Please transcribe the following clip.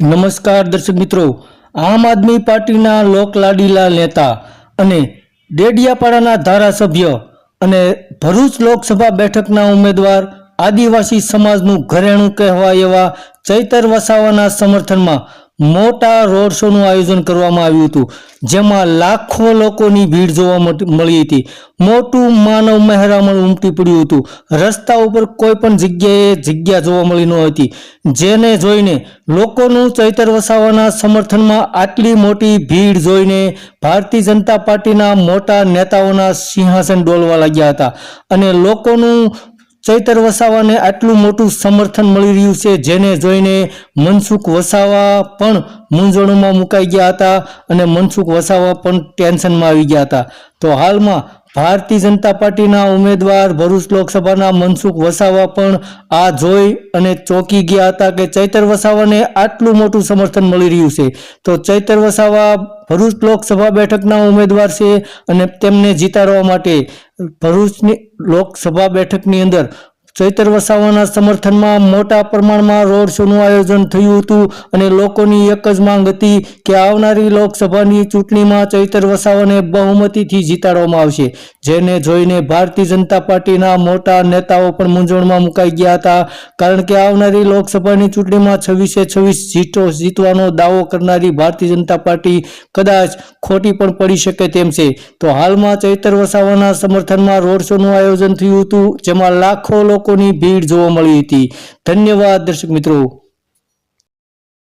નમસ્કાર દર્શક મિત્રો, આમ આદમી પાર્ટીના લોકલાડીલા નેતા અને ડેડિયાપાડાના ધારાસભ્ય અને ભરૂચ લોકસભા બેઠકના ઉમેદવાર આદિવાસી સમાજનું ઘરેણું કહેવાય એવા ચૈતર વસાવાના સમર્થનમાં મોટા રોડ શોનું આયોજન કરવામાં આવ્યું હતું, જેમાં લાખો લોકોની ભીડ જોવા મળી હતી. મોટું માનવ મહેરામણ ઉમટી પડ્યું હતું. રસ્તા ઉપર કોઈ પણ જગ્યા જોવા મળી ન હતી, જેને જોઈને લોકોનું ચૈતર વસાવાના સમર્થનમાં આટલી મોટી ભીડ જોઈને ભારતીય જનતા પાર્ટીના મોટા નેતાઓના સિંહાસન ડોલવા લાગ્યા હતા અને લોકોનું ચૈતર વસાવાને આટલું મોટું સમર્થન મળી રહ્યું છે, જેને જોઈને મનસુખ વસાવા પણ મૂંઝવણમાં મુકાઈ ગયા હતા અને મનસુખ વસાવા પણ ટેન્શનમાં આવી ગયા હતા. તો હાલમાં ભારતીય જનતા પાર્ટીના ઉમેદવાર ભરૂચ લોકસભાના મનસુખ વસાવા પણ આ જોઈ અને ચોંકી ગયા હતા કે ચૈતર વસાવાને આટલું મોટું સમર્થન મળી રહ્યું છે. તો ચૈતર વસાવા ભરૂચ લોકસભા બેઠકના ઉમેદવાર છે અને તેમને જીતાડવા માટે ભરૂચની લોકસભા બેઠકની અંદર ચૈતર વસાવાના સમર્થનમાં મોટા પ્રમાણમાં રોડ શોનું આયોજન થયું હતું અને લોકોની એક જ માંગ હતી કે આવનારી લોકસભાની ચૂંટણીમાં ચૈતર વસાવાને બહુમતીથી જીતાડવામાં આવશે, જેને જોઈને ભારતીય જનતા પાર્ટીના મોટા નેતાઓ પણ મૂંઝવણમાં મુકાઈ ગયા હતા, કારણ કે આવનારી લોકસભાની ચૂંટણીમાં 26 સીટો જીતવાનો દાવો કરનારી ભારતીય જનતા પાર્ટી કદાચ ખોટી પણ પડી શકે તેમ છે. તો હાલમાં ચૈતર વસાવાના સમર્થનમાં રોડ શોનું આયોજન થયું હતું, જેમાં લાખો લોકોની ભીડ જોવા મળી હતી. ધન્યવાદ દર્શક મિત્રો.